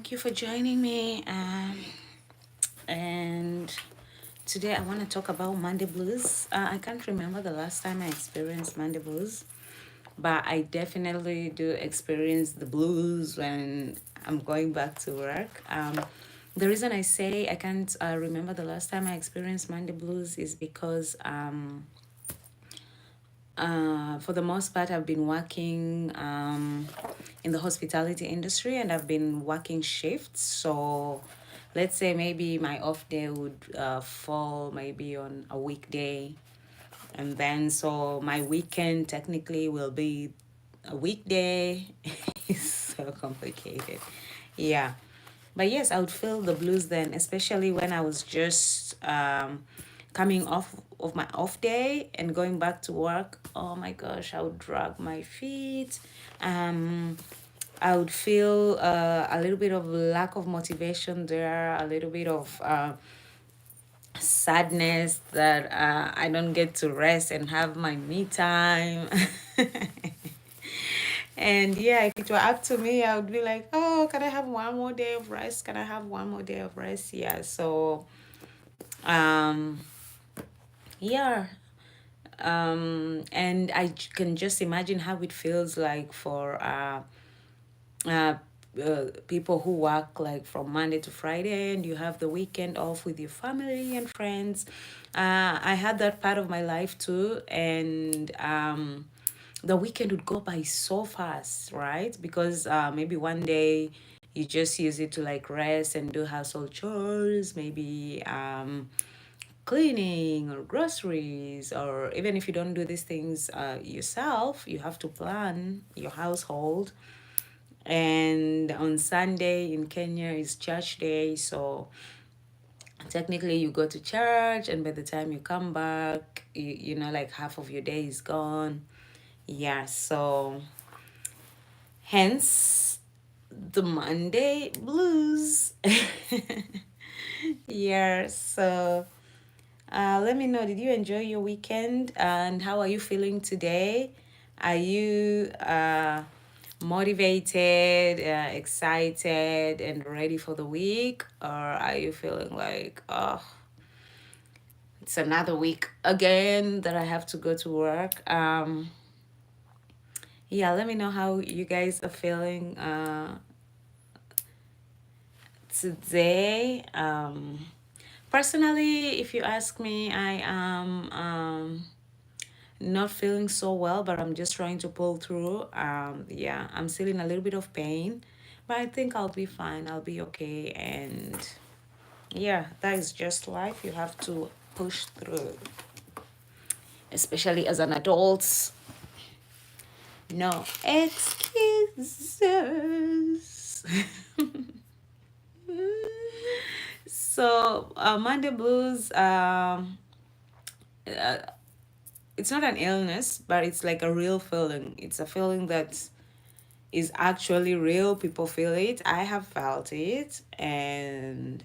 Thank you for joining me. And today I want to talk about Monday blues. I can't remember the last time I experienced Monday blues, but I definitely do experience the blues when I'm going back to work. The reason I say I can't remember the last time I experienced Monday blues is because for the most part, I've been working in the hospitality industry and I've been working shifts. So let's say maybe my off day would fall maybe on a weekday. And then so my weekend technically will be a weekday. It's so complicated. Yeah. But yes, I would feel the blues then, especially when I was just coming off of my off day and going back to work. Oh my gosh, I would drag my feet. Um, I would feel a little bit of lack of motivation there, a little bit of sadness that I don't get to rest and have my me time. And yeah, if it were up to me, I would be like, oh, can I have one more day of rest? Can I have one more day of rest? Yeah. So, um, yeah. And can just imagine how it feels like for uh, people who work like from Monday to Friday and you have the weekend off with your family and friends. I had that part of my life too. And the weekend would go by so fast, right? Because maybe one day you just use it to like rest and do household chores, maybe cleaning or groceries, or even if you don't do these things yourself, you have to plan your household. And on Sunday in Kenya is church day, so technically you go to church, and by the time you come back, like half of your day is gone. Yeah, so hence the Monday blues. Yeah, so let me know, did you enjoy your weekend and how are you feeling today? Are you motivated, excited, and ready for the week? Or are you feeling like, oh, it's another week again that I have to go to work? Yeah, let me know how you guys are feeling today. Personally, if you ask me, I am not feeling so well, but I'm just trying to pull through. Yeah, I'm still in a little bit of pain, but I think I'll be fine. I'll be okay. And yeah, that is just life. You have to push through, especially as an adult. No excuses. So, Monday blues, it's not an illness, but it's like a real feeling. It's a feeling that is actually real. People feel it. I have felt it. And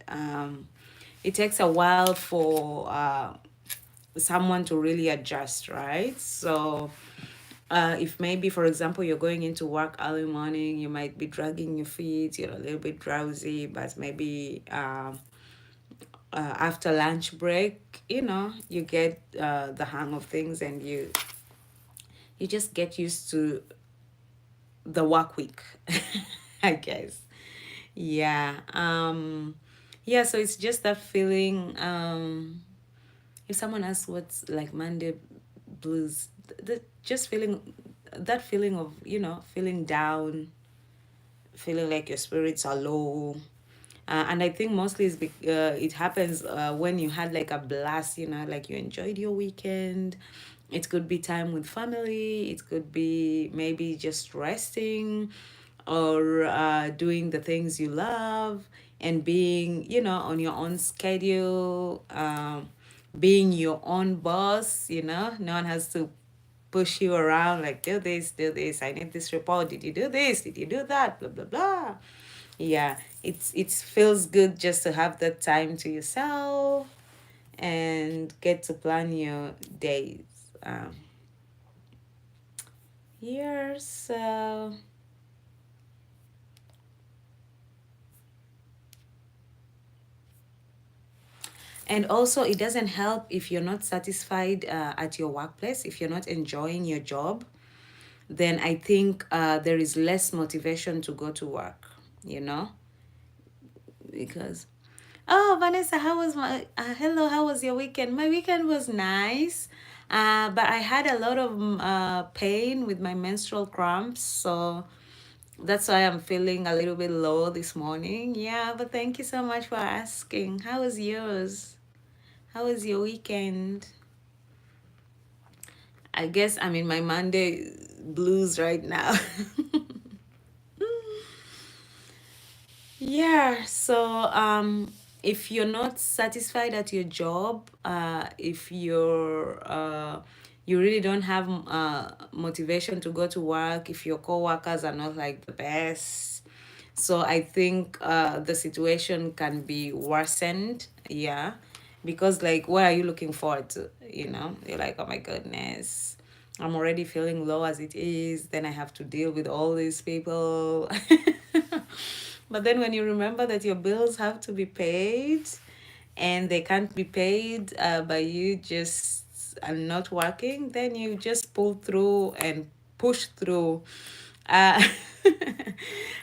it takes a while for someone to really adjust, right? So if maybe, for example, you're going into work early morning, you might be dragging your feet, you're a little bit drowsy, but maybe after lunch break, you get the hang of things, and you just get used to the work week, I guess. Yeah. Yeah, so it's just that feeling. If someone asks what's like Monday blues, just feeling that feeling of, feeling down, feeling like your spirits are low. And I think mostly it happens when you had like a blast, like you enjoyed your weekend. It could be time with family, it could be maybe just resting, or doing the things you love, and being, on your own schedule, being your own boss, no one has to push you around like, do this, I need this report, did you do this, did you do that, blah blah blah. Yeah, it feels good just to have that time to yourself and get to plan your days. um Here, so And also, it doesn't help if you're not satisfied at your workplace, if you're not enjoying your job, then I think there is less motivation to go to work, you know? Because, oh, Vanessa, how was hello, how was your weekend? My weekend was nice. But I had a lot of pain with my menstrual cramps. So that's why I'm feeling a little bit low this morning. Yeah, but thank you so much for asking. How was yours? How was your weekend? I guess I'm in my Monday blues right now. Yeah, so if you're not satisfied at your job, if you really don't have motivation to go to work, if your coworkers are not like the best, so I think the situation can be worsened. Yeah, because like, what are you looking forward to? You know, you're like, oh my goodness, I'm already feeling low as it is. Then I have to deal with all these people. But then when you remember that your bills have to be paid and they can't be paid by you just not working, then you just pull through and push through. Uh,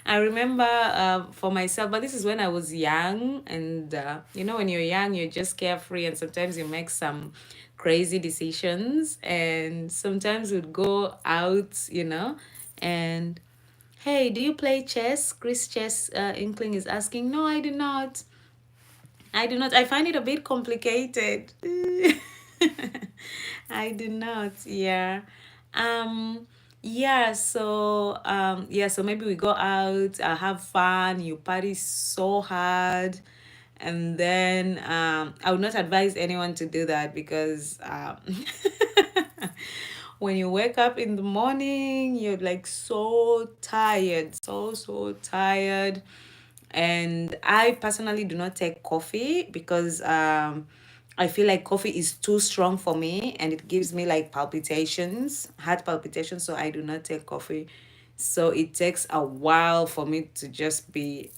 I remember for myself, but this is when I was young, and you know, when you're young, you're just carefree, and sometimes you make some crazy decisions, and sometimes we'd go out, you know, and hey, do you play chess? Chris Chess Inkling is asking. No, I do not. I do not. I find it a bit complicated. I do not. Yeah. Um so maybe we go out, have fun, you party so hard, and then I would not advise anyone to do that because when you wake up in the morning, you're like so tired, so tired. And I personally do not take coffee because I feel like coffee is too strong for me and it gives me like palpitations, heart palpitations. So I do not take coffee. So it takes a while for me to just be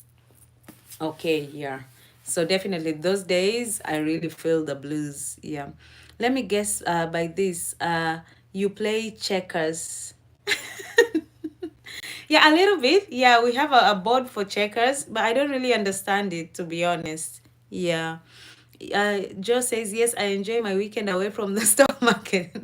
okay. Yeah. So definitely those days I really feel the blues. Yeah. Let me guess by this. You play checkers. Yeah, a little bit. Yeah, we have a board for checkers, but I don't really understand it, to be honest. Yeah. Joe says, yes, I enjoy my weekend away from the stock market.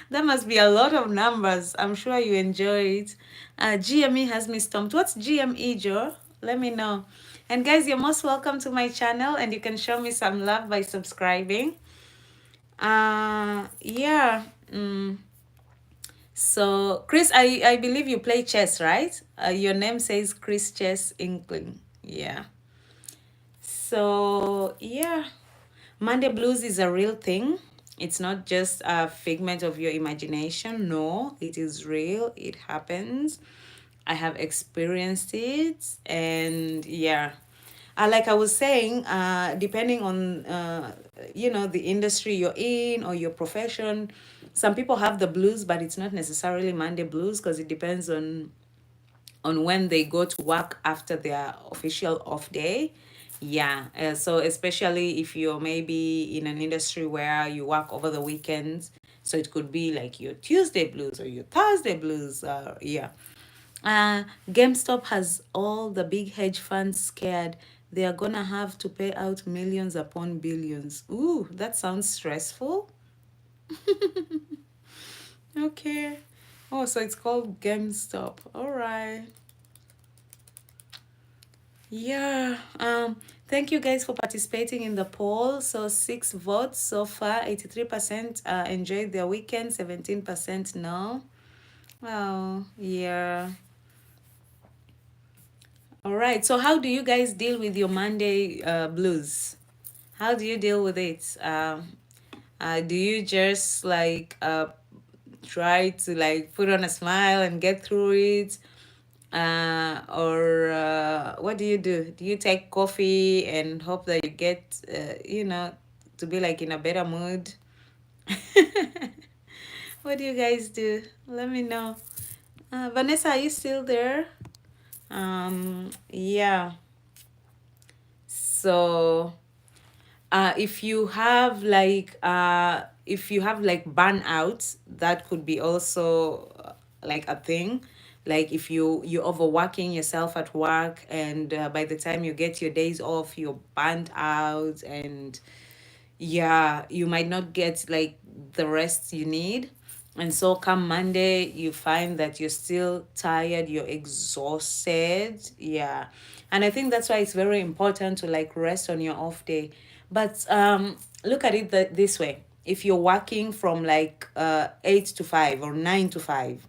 That must be a lot of numbers. I'm sure you enjoy it. GME has me stumped. What's GME, Joe? Let me know. And guys, you're most welcome to my channel, and you can show me some love by subscribing. Yeah. So, Chris, I believe you play chess, right? Your name says Chris Chess Inkling. Yeah. So, yeah. Monday blues is a real thing. It's not just a figment of your imagination. No, it is real. It happens. I have experienced it. And yeah, like I was saying, depending on the industry you're in or your profession, some people have the blues, but it's not necessarily Monday blues because it depends on when they go to work after their official off day. Yeah, so especially if you're maybe in an industry where you work over the weekends, so it could be like your Tuesday blues or your Thursday blues. Yeah. GameStop has all the big hedge funds scared. They are gonna have to pay out millions upon billions. Ooh, that sounds stressful. Okay. Oh, so it's called GameStop. All right. Yeah. Thank you guys for participating in the poll. So 6 votes so far. 83% enjoyed their weekend. 17% no. Oh, yeah. All right. So how do you guys deal with your Monday blues? How do you deal with it? Do you just like try to like put on a smile and get through it? Or what do you do? Do you take coffee and hope that you get, to be like in a better mood? What do you guys do? Let me know. Vanessa, are you still there? Yeah. So if you have like burnout, that could be also like a thing. Like if you're overworking yourself at work, and by the time you get your days off, you're burnt out, and yeah, you might not get like the rest you need. And so come Monday, you find that you're still tired, you're exhausted. Yeah. And I think that's why it's very important to like rest on your off day. But look at it this way. If you're working from like 8 to 5 or 9 to 5,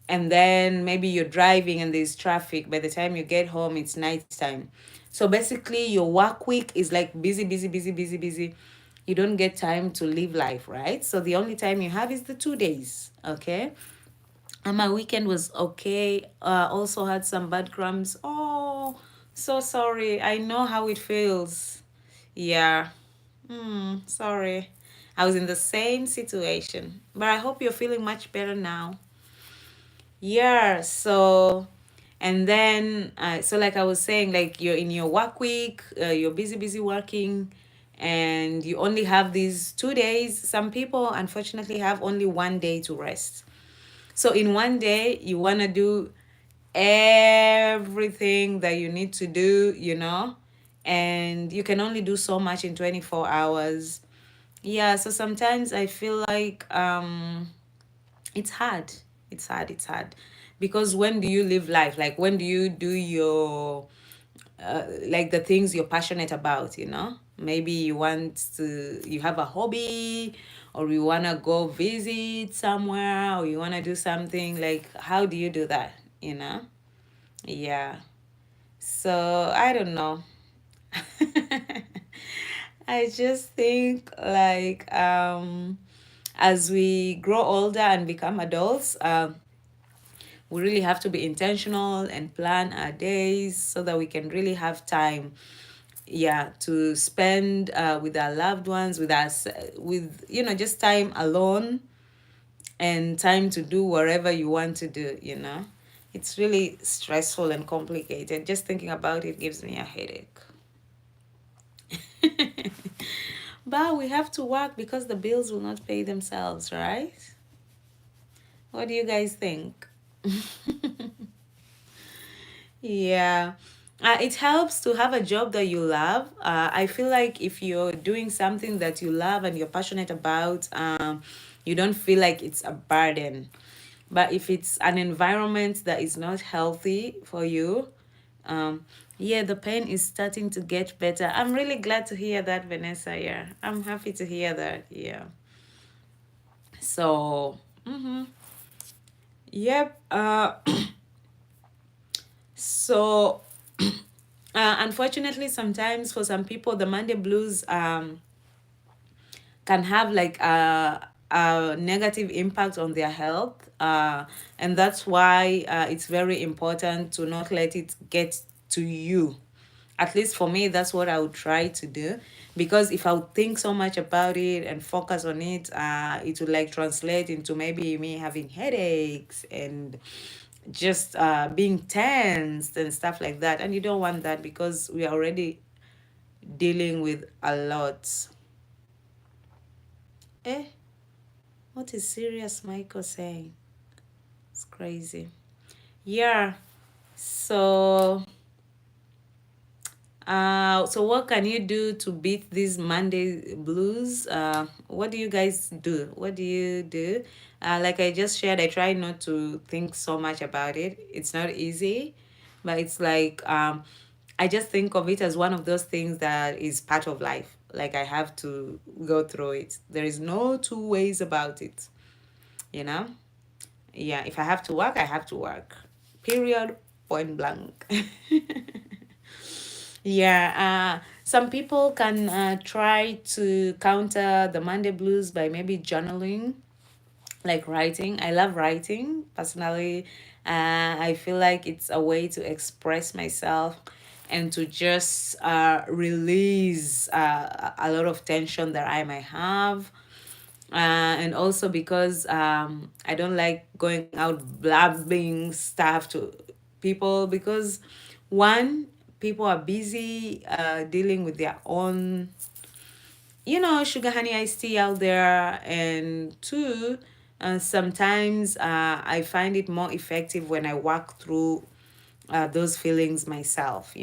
and then maybe you're driving and there's traffic, by the time you get home it's nighttime. So basically your work week is like busy, busy, busy, busy, busy. You don't get time to live life, right? So the only time you have is the 2 days. Okay. And my weekend was okay. Also had some bad crumbs. Oh, so sorry. I know how it feels. Yeah. Sorry. I was in the same situation, but I hope you're feeling much better now. Yeah, so and then so like I was saying, like you're in your work week, you're busy, busy working, and you only have these 2 days. Some people unfortunately have only one day to rest. So in one day, you want to do everything that you need to do, and you can only do so much in 24 hours. Yeah, so sometimes I feel like it's hard. It's hard because when do you live life? Like when do you do your like the things you're passionate about, maybe you have a hobby, or you want to go visit somewhere, or you want to do something. Like how do you do that, yeah. So I don't know. I just think like as we grow older and become adults, we really have to be intentional and plan our days so that we can really have time, yeah, to spend with our loved ones, with us, with just time alone, and time to do whatever you want to do. It's really stressful and complicated. Just thinking about it gives me a headache. But we have to work because the bills will not pay themselves, right? What do you guys think? Yeah. It helps to have a job that you love. I feel like if you're doing something that you love and you're passionate about, you don't feel like it's a burden. But if it's an environment that is not healthy for you, yeah, the pain is starting to get better. I'm really glad to hear that, Vanessa. Yeah, I'm happy to hear that. Yeah. So, yep. So unfortunately, sometimes for some people, the Monday blues can have like a negative impact on their health. And that's why it's very important to not let it get to you. At least for me, that's what I would try to do. Because if I would think so much about it and focus on it, it would like translate into maybe me having headaches and just being tensed and stuff like that. And you don't want that because we are already dealing with a lot. Eh, what is serious Michael saying? It's crazy. Yeah. So so what can you do to beat these Monday blues? What do you guys do? What do you do? Like I just shared, I try not to think so much about it. It's not easy, but it's like I just think of it as one of those things that is part of life. Like I have to go through it. There is no two ways about it, you know? Yeah, if I have to work, I have to work. Period, point blank. Yeah, some people can try to counter the Monday blues by maybe journaling, like writing. I love writing personally. I feel like it's a way to express myself and to just release a lot of tension that I might have. And also because I don't like going out blabbing stuff to people, because one, people are busy dealing with their own sugar honey iced tea out there. And two, sometimes I find it more effective when I walk through those feelings myself.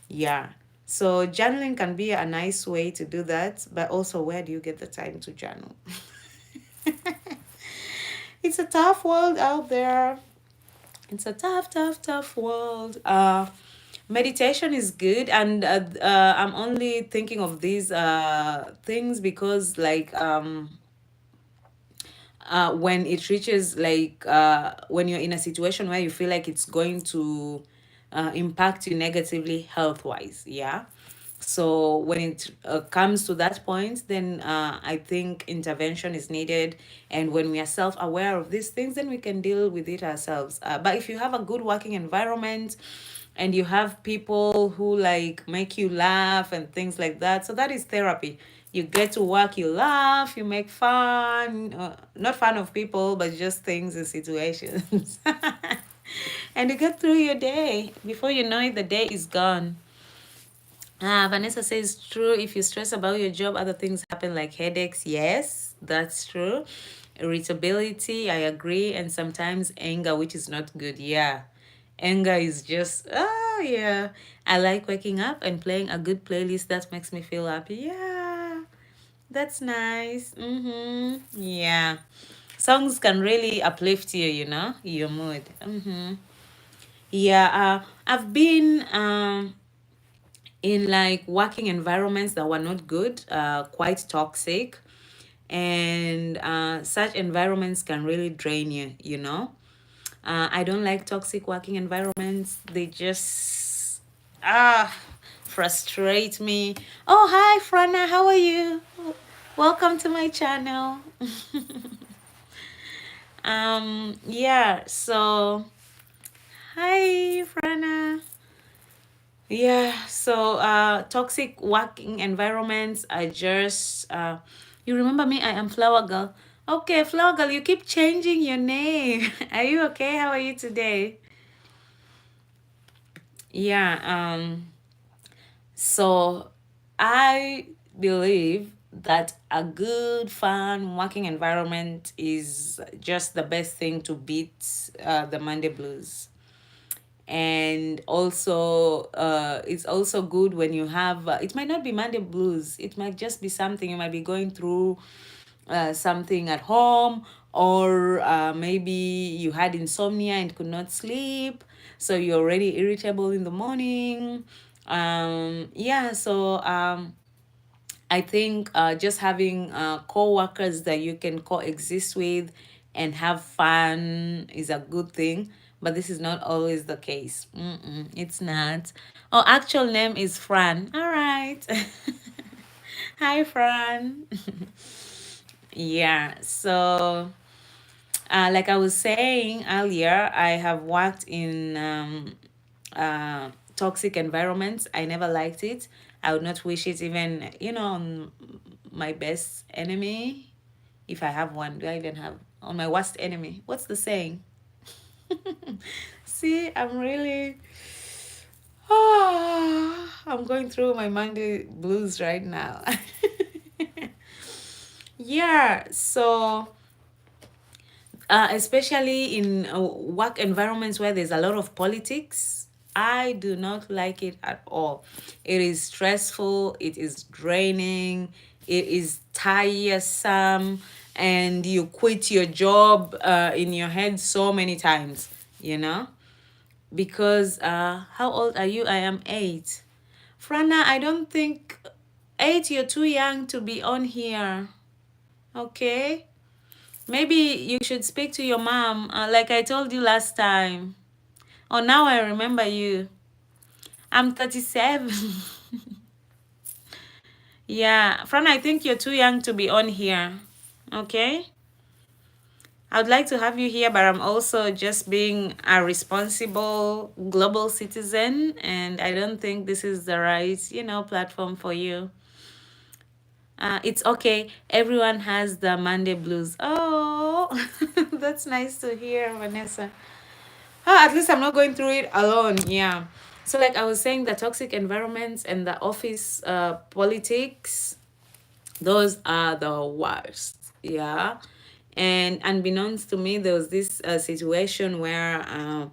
Yeah. So journaling can be a nice way to do that, but also, where do you get the time to journal? It's a tough world out there. It's a tough, tough, tough world. Meditation is good, and I'm only thinking of these things because, like, when it reaches, like, when you're in a situation where you feel like it's going to impact you negatively health wise, yeah. So when it comes to that point, then I think intervention is needed. And when we are self-aware of these things, then we can deal with it ourselves. But if you have a good working environment and you have people who like make you laugh and things like that, so that is therapy. You get to work, you laugh, you make fun, not fun of people, but just things and situations. And you get through your day. Before you know it, the day is gone. Vanessa says, true. If you stress about your job, other things happen like headaches. Yes, that's true. Irritability, I agree. And sometimes anger, which is not good. Yeah. Anger is just, yeah. I like waking up and playing a good playlist that makes me feel happy. Yeah, that's nice. Yeah. Songs can really uplift your mood. Yeah. I've been in like working environments that were not good, quite toxic. And such environments can really drain you. I don't like toxic working environments. They just ah frustrate me. Oh, hi, Frana. How are you? Welcome to my channel. Yeah, so hi, Frana. Yeah, so toxic working environments are just you remember me? I am Flower Girl. Okay, Flower Girl, you keep changing your name. Are you okay? How are you today? Yeah, so I believe that a good, fun working environment is just the best thing to beat the Monday blues. And also it's also good when you have it might not be Monday blues, it might just be something you might be going through, something at home, or maybe you had insomnia and could not sleep, so you're already irritable in the morning. Yeah, so I think just having co-workers that you can coexist with and have fun is a good thing, but this is not always the case. It's not. Oh, actual name is Fran. All right. Hi, Fran. Yeah, so like I was saying earlier, I have worked in toxic environments. I never liked it. I would not wish it even, on my best enemy. If I have one, do I even have on my worst enemy? What's the saying? See, I'm really, I'm going through my Monday blues right now. Yeah, so especially in work environments where there's a lot of politics, I do not like it at all. It is stressful, it is draining, it is tiresome, and you quit your job in your head so many times, you know? Because how old are you? I am 8. Frana, I don't think 8, you're too young to be on here. Okay? Maybe you should speak to your mom, like I told you last time. Oh, now I remember you. I'm 37. Yeah, Fran, I think you're too young to be on here. Okay? I would like to have you here, but I'm also just being a responsible global citizen, and I don't think this is the right, platform for you. It's okay. Everyone has the Monday blues. Oh, that's nice to hear, Vanessa. At least I'm not going through it alone. Yeah. So, like I was saying, the toxic environments and the office politics, Those are the worst. Yeah. And unbeknownst to me, there was this situation where,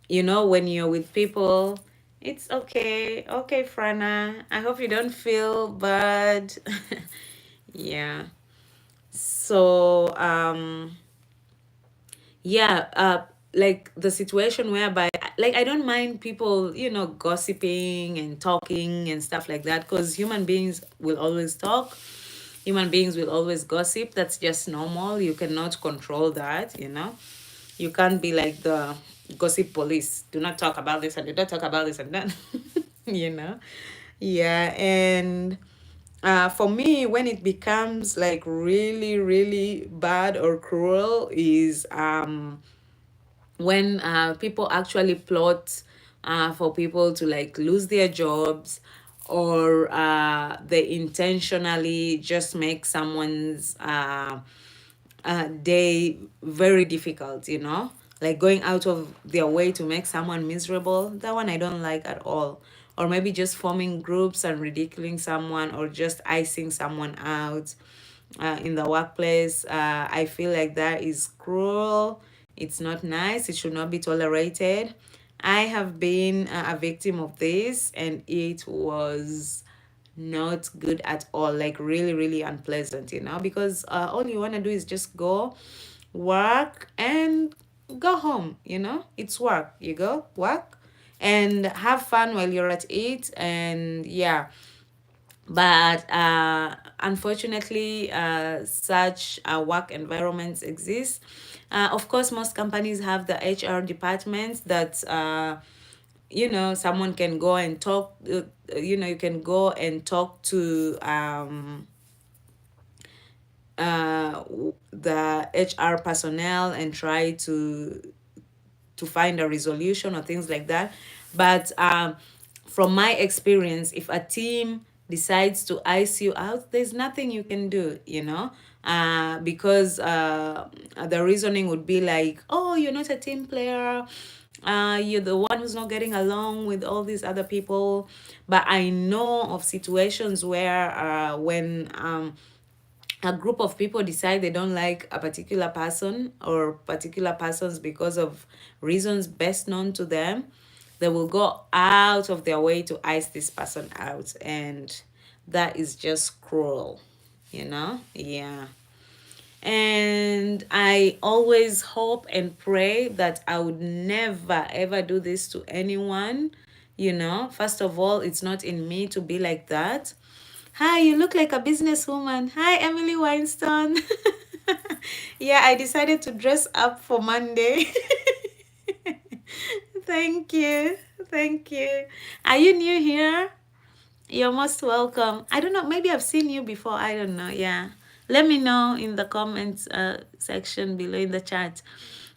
when you're with people, it's okay. Okay, Frana. I hope you don't feel bad. Yeah. So, yeah, like the situation whereby, like, I don't mind people, gossiping and talking and stuff like that, because human beings will always talk. Human beings will always gossip. That's just normal. You cannot control that. You can't be like the gossip police. Do not talk about this and do not talk about this and that. you know yeah. And for me, when it becomes like really really bad or cruel is when people actually plot for people to like lose their jobs, or they intentionally just make someone's day very difficult, like going out of their way to make someone miserable. That one I don't like at all. Or maybe just forming groups and ridiculing someone, or just icing someone out in the workplace. I feel like that is cruel. It's not nice. It should not be tolerated. I have been a victim of this, and it was not good at all. Like really, really unpleasant, because all you want to do is just go work and go home. It's work. You go work and have fun while you're at it. And yeah, but unfortunately, such work environments exist. Of course, most companies have the HR departments that someone can go and talk. You can go and talk to the HR personnel and try to find a resolution or things like that. But from my experience, if a team decides to ice you out, there's nothing you can do. Because the reasoning would be like, oh, you're not a team player. You're the one who's not getting along with all these other people. But I know of situations where when a group of people decide they don't like a particular person or particular persons because of reasons best known to them, they will go out of their way to ice this person out. And that is just cruel. Yeah. And I always hope and pray that I would never ever do this to anyone. First of all, it's not in me to be like that. Hi, you look like a businesswoman. Hi, Emily Weinstein. Yeah, I decided to dress up for Monday. Thank you. Thank you. Are you new here? You're most welcome. I don't know, maybe I've seen you before. I don't know. Yeah. Let me know in the comments section below in the chat.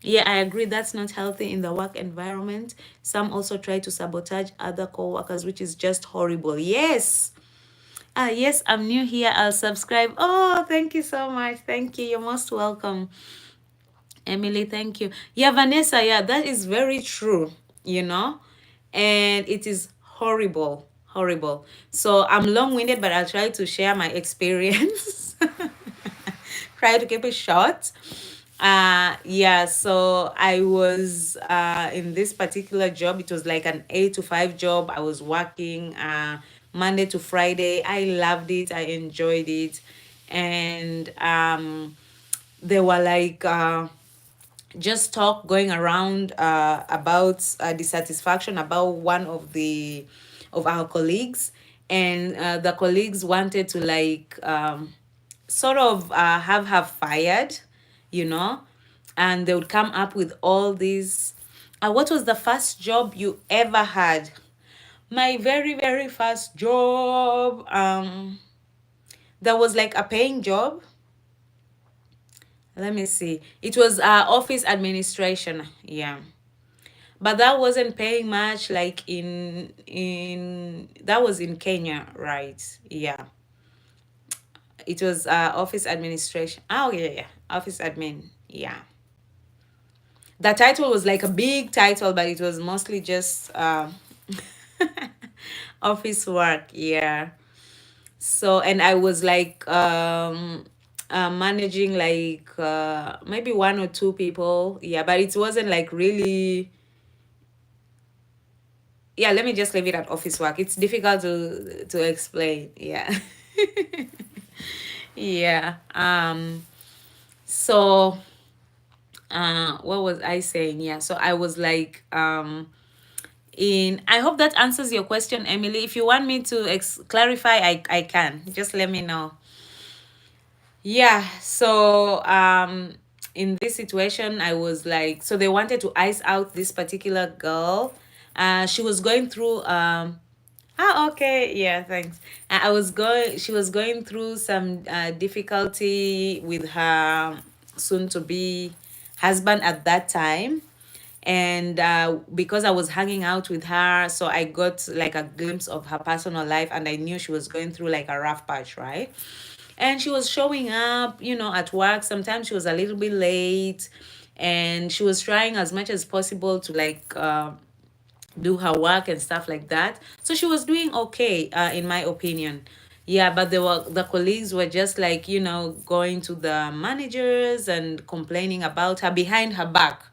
Yeah, I agree. That's not healthy in the work environment. Some also try to sabotage other co-workers, which is just horrible. Yes. Yes, I'm new here. I'll subscribe. Oh, thank you so much. Thank you. You're most welcome. Emily, thank you. Yeah, Vanessa, yeah, that is very true, you know, and it is horrible, horrible. So I'm long winded, but I'll try to share my experience. Try to keep it short. Yeah, so I was in this particular job. It was like an 8 to 5 job. I was working Monday to Friday. I loved it, I enjoyed it. And there were like just talk going around about dissatisfaction about one of our colleagues. And the colleagues wanted to like sort of have her fired, you know, and they would come up with all these. What was the first job you ever had? My very, very first job, that was like a paying job. Let me see. It was office administration. Yeah. But that wasn't paying much, like in that was in Kenya, right? Yeah. It was office administration. Oh yeah, yeah. Office admin. Yeah. The title was like a big title, but it was mostly just office work. Yeah. So, and I was like managing like maybe one or two people. Yeah, but it wasn't like really, yeah, let me just leave it at office work. It's difficult to explain. Yeah. Yeah. So what was I saying? Yeah, so I was like in I hope that answers your question, Emily. If you want me to clarify, I can. Just let me know. Yeah, so in this situation I was like, so they wanted to ice out this particular girl. She was going through okay, yeah, thanks. I was going she was going through some difficulty with her soon to be husband at that time. And because I was hanging out with her, so I got like a glimpse of her personal life, and I knew she was going through like a rough patch, right? And she was showing up, at work. Sometimes she was a little bit late, and she was trying as much as possible to like do her work and stuff like that. So she was doing okay, in my opinion. Yeah, but the colleagues were just like, going to the managers and complaining about her behind her back.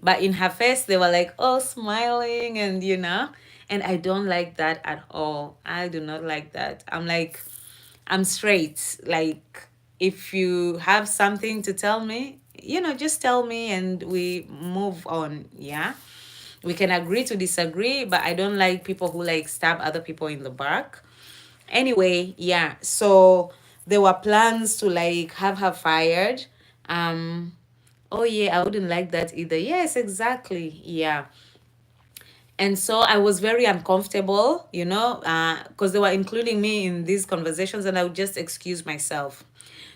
But in her face, they were like, oh, smiling, and I don't like that at all. I do not like that. I'm like, I'm straight. Like, if you have something to tell me, just tell me and we move on. Yeah. We can agree to disagree, but I don't like people who like stab other people in the back. Anyway, yeah. So there were plans to like have her fired. Um, oh yeah, I wouldn't like that either. Yes, exactly. Yeah. And so I was very uncomfortable, because they were including me in these conversations, and I would just excuse myself.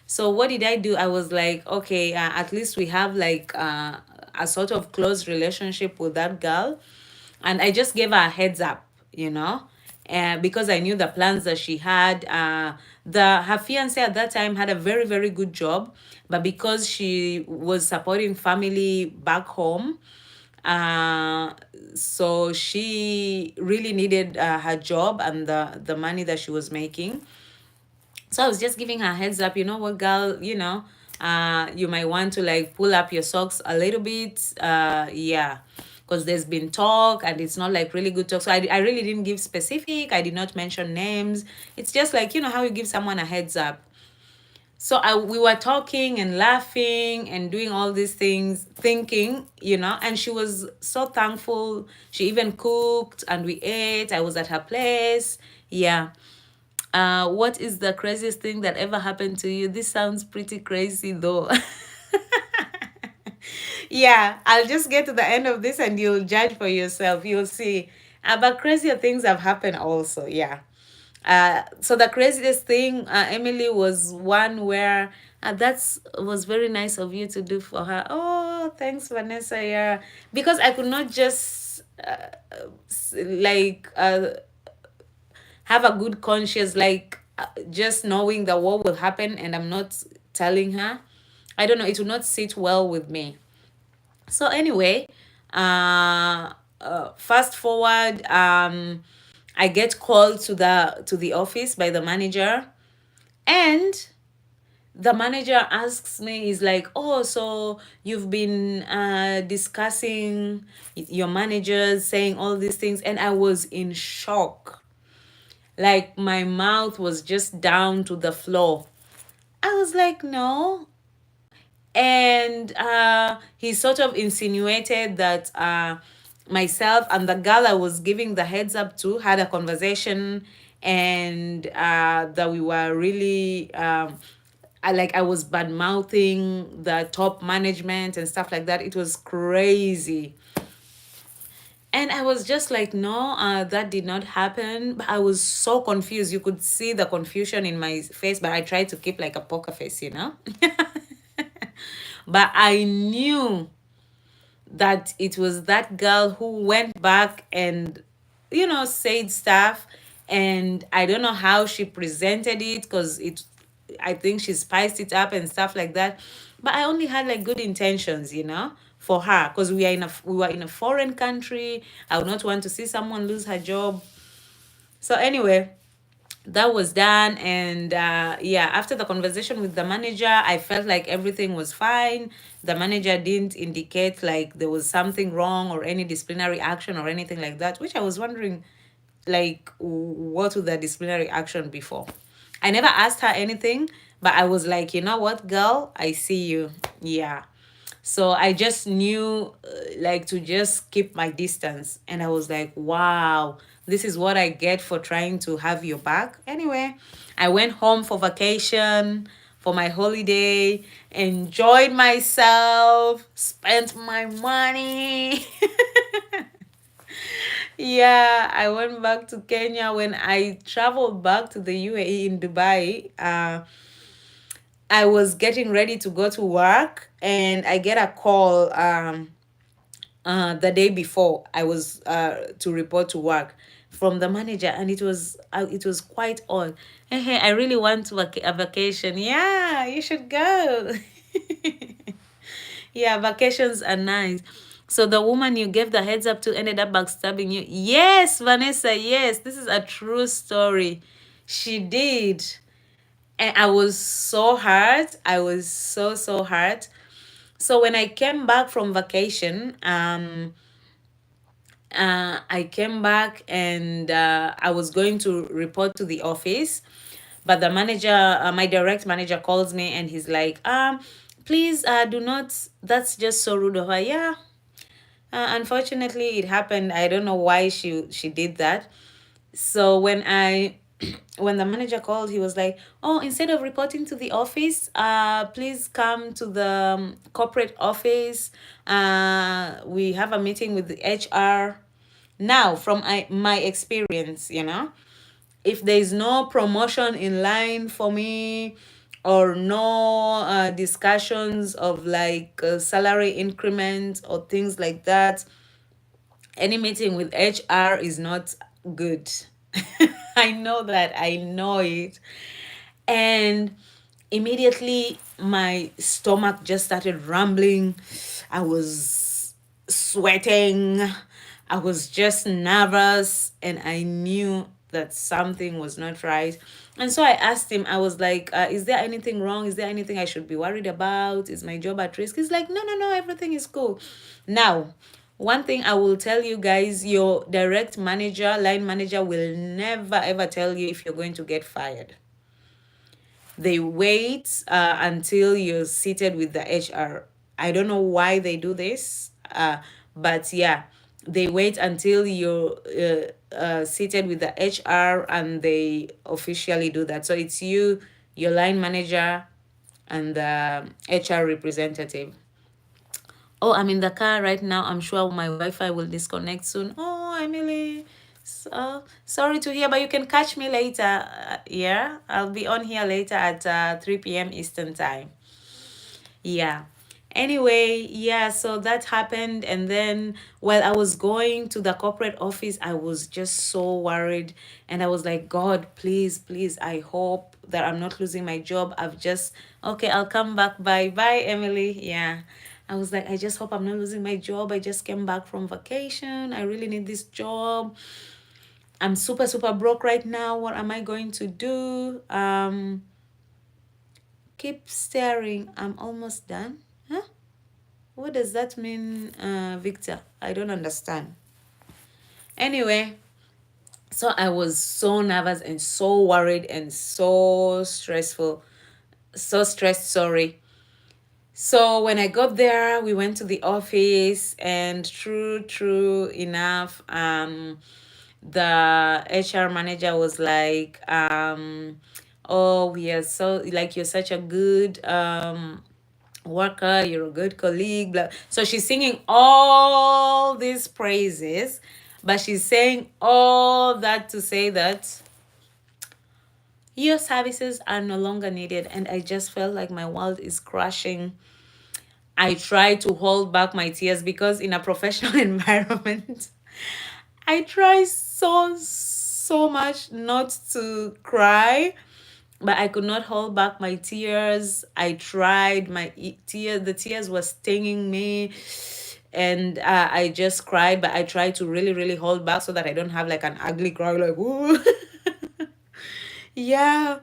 So what did I do? I was like, okay, at least we have like a sort of close relationship with that girl. And I just gave her a heads up, because I knew the plans that she had. Her fiance at that time had a very, very good job, but because she was supporting family back home, uh, so she really needed her job and the money that she was making. So I was just giving her a heads up, you know what, girl, you might want to like pull up your socks a little bit. Yeah, because there's been talk and it's not like really good talk. So I really didn't give specific, I did not mention names. It's just like, how you give someone a heads up. So we were talking and laughing and doing all these things, thinking, and she was so thankful. She even cooked and we ate. I was at her place. Yeah. What is the craziest thing that ever happened to you? This sounds pretty crazy though. Yeah, I'll just get to the end of this and you'll judge for yourself. You'll see. But crazier things have happened also. Yeah. So the craziest thing, Emily, was one where that's was very nice of you to do for her. Oh, thanks, Vanessa. Yeah, because I could not just like have a good conscience, like just knowing that what will happen and I'm not telling her. I don't know. It will not sit well with me. So anyway, fast forward, I get called to the office by the manager, and the manager asks me, he's like, oh, so you've been discussing your managers saying all these things. And I was in shock, like my mouth was just down to the floor. I was like, no. And he sort of insinuated that myself and the girl I was giving the heads up to had a conversation, and that we were really I was bad mouthing the top management and stuff like that. It was crazy. And I was just like, no, that did not happen. But I was so confused. You could see the confusion in my face, but I tried to keep like a poker face. But I knew that it was that girl who went back and, said stuff. And I don't know how she presented it, because I think she spiced it up and stuff like that. But I only had like good intentions, for her, because we were in a foreign country. I would not want to see someone lose her job. So anyway, that was done. And yeah, after the conversation with the manager, I felt like everything was fine. The manager didn't indicate like there was something wrong or any disciplinary action or anything like that, which I was wondering, like, what would the disciplinary action be for? I never asked her anything, but I was like, you know what, girl, I see you. Yeah. So I just knew, like, to just keep my distance. And I was like, wow, this is what I get for trying to have your back. Anyway, I went home for vacation, for my holiday, enjoyed myself, spent my money. Yeah, I went back to Kenya. When I traveled back to the UAE in Dubai, I was getting ready to go to work, and I get a call the day before I was to report to work from the manager, and it was quite odd. Hey, hey, I really want to a vacation. Yeah, you should go. Yeah, vacations are nice. So the woman you gave the heads up to ended up backstabbing you. Yes, Vanessa, yes, this is a true story. She did. And I was so hurt. I was so hurt. So when I came back from vacation, I came back, and I was going to report to the office, but the manager, my direct manager, calls me, and he's like, please, do not. That's just so rude of her. Yeah. Unfortunately, it happened. I don't know why she did that. So when I when the manager called, he was like, oh, instead of reporting to the office, please come to the corporate office. We have a meeting with the HR. Now, from my experience, if there is no promotion in line for me, or no discussions of like salary increment or things like that, any meeting with HR is not good. I know that. I know it. And immediately my stomach just started rumbling. I was sweating. I was just nervous, and I knew that something was not right. And so I asked him, I was like, is there anything wrong? Is there anything I should be worried about? Is my job at risk? He's like, no, no, no, everything is cool. Now, one thing I will tell you guys, your direct manager, line manager, will never ever tell you if you're going to get fired. They wait until you're seated with the HR. I don't know why they do this, but yeah, they wait until you're seated with the HR, and they officially do that. So it's you, your line manager, and the HR representative. Oh, I'm in the car right now. I'm sure my Wi-Fi will disconnect soon. Oh, Emily. So sorry to hear, but you can catch me later. Yeah, I'll be on here later at 3 p.m. Eastern time. Yeah. Anyway, yeah, so that happened. And then while I was going to the corporate office, I was just so worried. And I was like, God, please, please, I hope that I'm not losing my job. Okay, I'll come back. Bye. Bye, Emily. Yeah. I was like, I just hope I'm not losing my job. I just came back from vacation. I really need this job. I'm super, super broke right now. What am I going to do? Keep staring. I'm almost done. Huh? What does that mean, Victor? I don't understand. Anyway, so I was so nervous and so worried and so stressful. So stressed, sorry. So when I got there, we went to the office, and true enough, the HR manager was like, oh, we are so, like, you're such a good worker, you're a good colleague, blah. So she's singing all these praises, but she's saying all that to say that your services are no longer needed. And I just felt like my world is crashing. I try to hold back my tears, because in a professional environment, I try so much not to cry, but I could not hold back my tears. I tried. The tears were stinging me, and I just cried. But I tried to really hold back so that I don't have like an ugly cry, like, ooh. Yeah.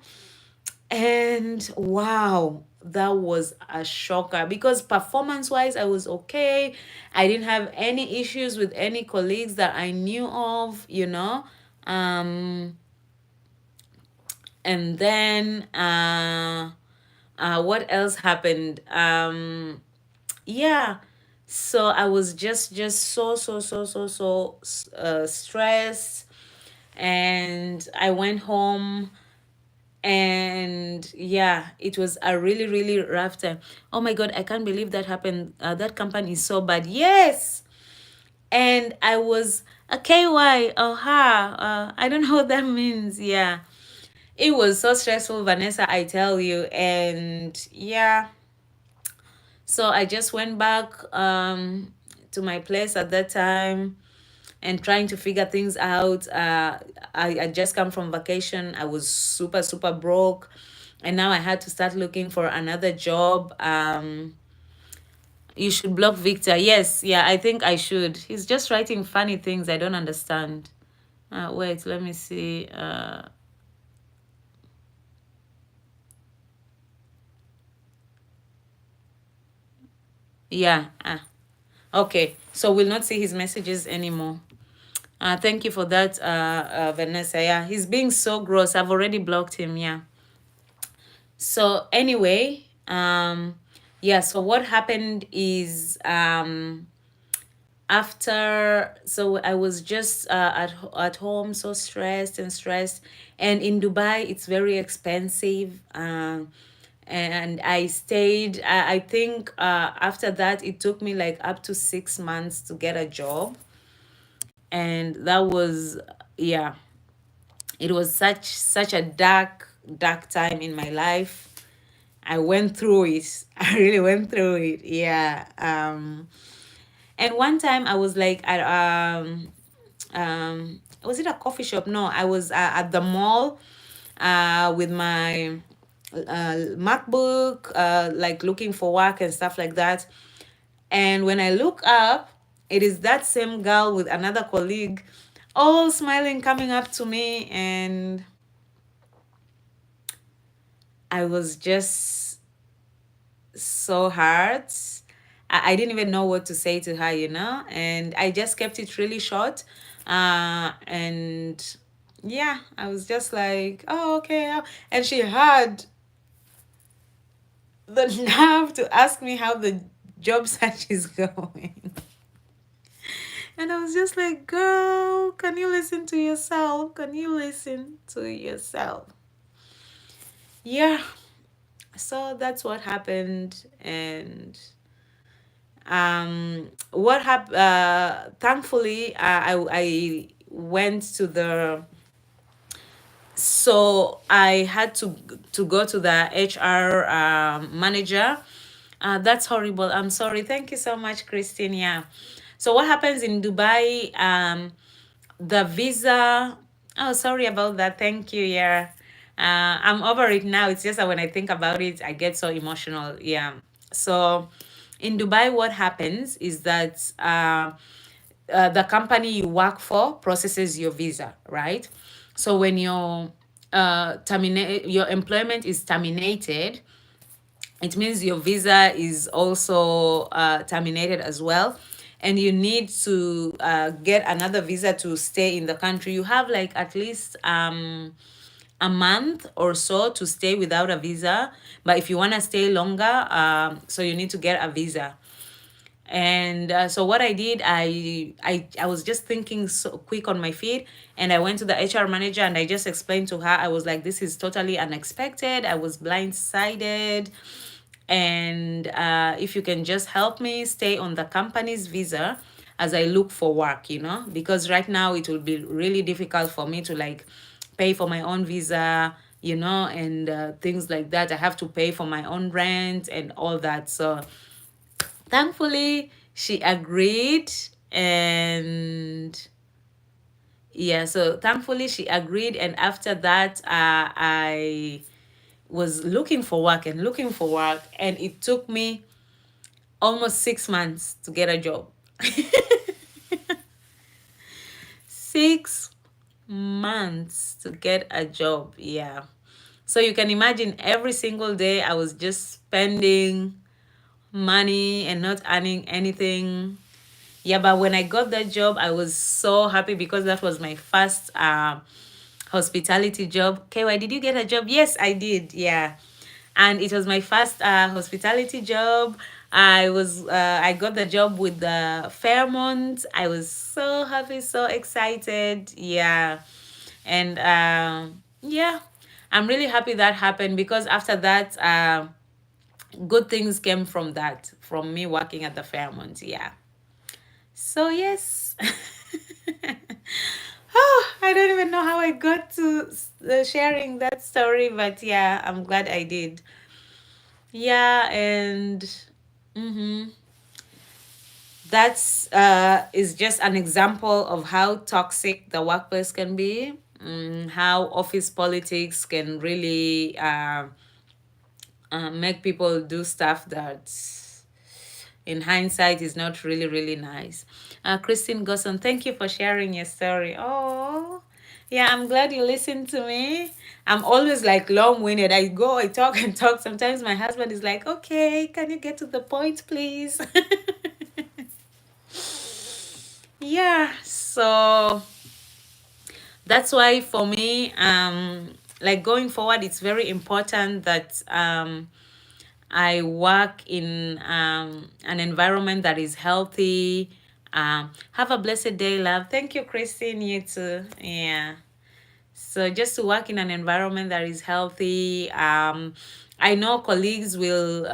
And wow, that was a shocker because performance wise, I was okay. I didn't have any issues with any colleagues that I knew of, you know. Um, and then what else happened? Yeah. So I was just so stressed, and I went home, and yeah, it was a really rough time. Oh my god, I can't believe that happened. That company is so bad. Yes. And I was a ky, oh ha, I don't know what that means. Yeah, it was so stressful, Vanessa, I tell you. And yeah, so I just went back to my place at that time and trying to figure things out. I just come from vacation. I was super broke, and now I had to start looking for another job. You should block Victor. Yes, yeah, I think I should. He's just writing funny things I don't understand. Wait, let me see. Yeah. Okay. So we'll not see his messages anymore. Thank you for that, Vanessa. Yeah, he's being so gross. I've already blocked him. Yeah. So anyway, yeah. So what happened is after, so I was just at home, so stressed, and in Dubai it's very expensive. And I stayed. I think after that it took me like up to 6 months to get a job, and that was, yeah, it was such a dark time in my life. I went through it. I really went through it. Yeah. And one time I was like at was it a coffee shop? No, I was at the mall with my MacBook, like looking for work and stuff like that. And when I look up, it is that same girl with another colleague, all smiling, coming up to me, and I was just so hurt. I didn't even know what to say to her, you know, and I just kept it really short. And yeah, I was just like, oh, okay. And she had the nerve to ask me how the job search is going. And I was just like, girl, can you listen to yourself? Can you listen to yourself? Yeah. So that's what happened. And what happened, thankfully, I went to the, so I had to go to the HR manager. That's horrible. I'm sorry. Thank you so much, Christine. Yeah. So what happens in Dubai? The visa. Oh, sorry about that. Thank you. Yeah. I'm over it now. It's just that when I think about it, I get so emotional. Yeah. So in Dubai, what happens is that the company you work for processes your visa, right? So when your employment is terminated, it means your visa is also terminated as well, and you need to get another visa to stay in the country. You have like at least a month or so to stay without a visa, but if you want to stay longer, so you need to get a visa. And so what I did, I was just thinking so quick on my feet, and I went to the HR manager and I just explained to her. I was like, this is totally unexpected. I was blindsided, and if you can just help me stay on the company's visa as I look for work, you know, because right now it will be really difficult for me to like pay for my own visa, you know, and things like that. I have to pay for my own rent and all that. So thankfully she agreed. And yeah, so thankfully she agreed, and after that I was looking for work and looking for work, and it took me almost 6 months to get a job. 6 months to get a job. Yeah. So you can imagine every single day I was just spending money and not earning anything. Yeah, but when I got that job, I was so happy because that was my first hospitality job. KY, did you get a job? Yes, I did. Yeah. And it was my first hospitality job. I got the job with the Fairmont. I was so happy, so excited. Yeah. And yeah, I'm really happy that happened because after that, good things came from that, from me working at the Fairmont. Yeah. So yes. Oh, I don't even know how I got to sharing that story, but yeah, I'm glad I did. Yeah, and mm-hmm, that's is just an example of how toxic the workplace can be. How office politics can really make people do stuff that in hindsight is not really really nice. Christine Gosson, thank you for sharing your story. Oh, yeah, I'm glad you listened to me. I'm always like long-winded. I go, I talk and talk. Sometimes my husband is like, okay, can you get to the point, please? Yeah, so that's why for me, like going forward, it's very important that I work in an environment that is healthy. Have a blessed day, love. Thank you, Christine. You too. Yeah. So just to work in an environment that is healthy. I know colleagues will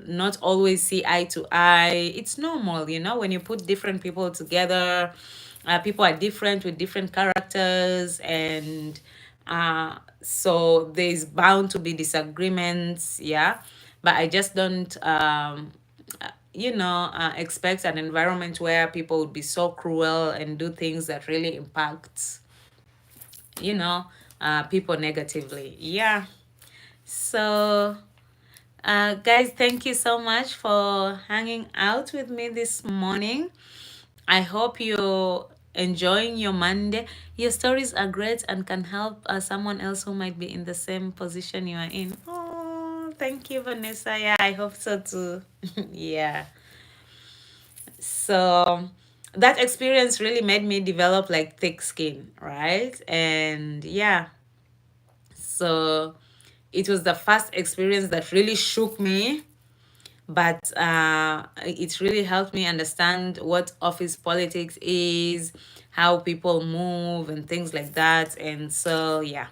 not always see eye to eye. It's normal, when you put different people together. People are different with different characters, and so there's bound to be disagreements. Yeah, but I just don't expect an environment where people would be so cruel and do things that really impact you know people negatively. Yeah. So guys, thank you so much for hanging out with me this morning. I hope you're enjoying your Monday. Your stories are great and can help someone else who might be in the same position you are in. Oh, thank you, Vanessa. Yeah, I hope so too. Yeah. So that experience really made me develop like thick skin, right? And yeah, so it was the first experience that really shook me, but it really helped me understand what office politics is, how people move, and things like that. And so, yeah.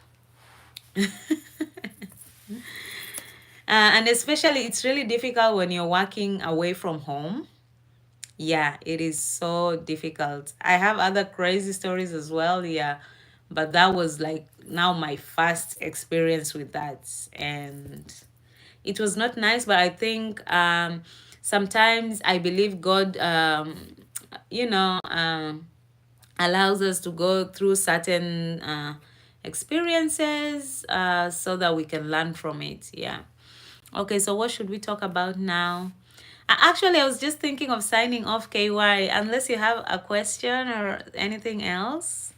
And especially, it's really difficult when you're working away from home. Yeah, it is so difficult. I have other crazy stories as well. Yeah, but that was like now my first experience with that. And it was not nice, but I think sometimes I believe God you know um allows us to go through certain experiences so that we can learn from it. Yeah. Okay, so what should we talk about now? Actually, I was just thinking of signing off, KY, unless you have a question or anything else.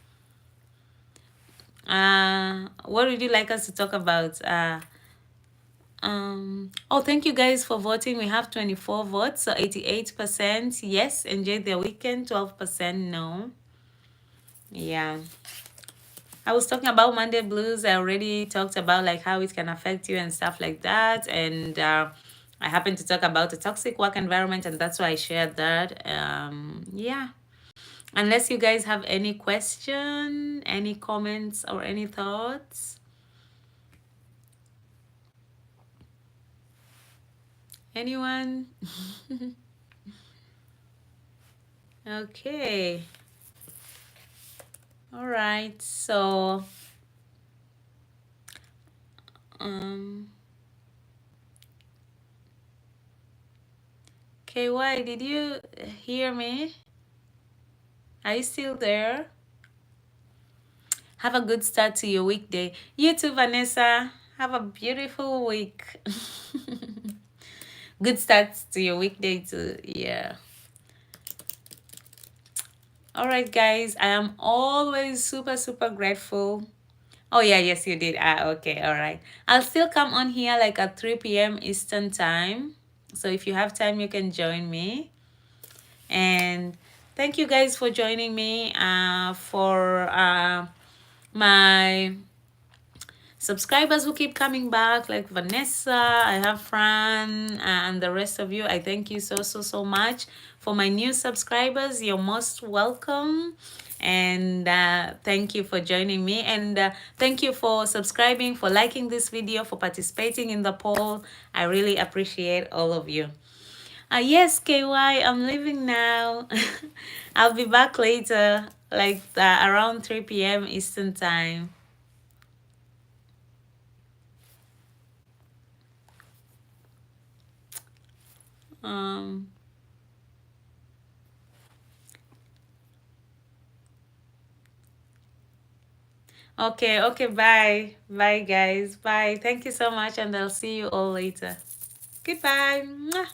What would you like us to talk about? Oh, thank you guys for voting. We have 24 votes, so 88% yes, enjoyed their weekend, 12% no. Yeah. I was talking about Monday blues. I already talked about like how it can affect you and stuff like that. And I happened to talk about a toxic work environment, and that's why I shared that. Yeah. Unless you guys have any question, any comments, or any thoughts. Anyone? Okay. All right. So, um, KY, did you hear me? Are you still there? Have a good start to your weekday. You too, Vanessa. Have a beautiful week. Good start to your weekday too. Yeah. All right, guys. I am always super, super grateful. Oh, yeah, yes, you did. Okay, all right. I'll still come on here like at 3 p.m. Eastern time. So if you have time, you can join me. And thank you guys for joining me for my subscribers who keep coming back, like Vanessa, I have Fran, and the rest of you. I thank you so, so, so much. For my new subscribers, you're most welcome. And thank you for joining me. And thank you for subscribing, for liking this video, for participating in the poll. I really appreciate all of you. Yes, KY, I'm leaving now. I'll be back later, like around 3 p.m. Eastern time. Um, okay, okay, bye. Bye, guys. Bye. Thank you so much, and I'll see you all later. Goodbye. Mwah.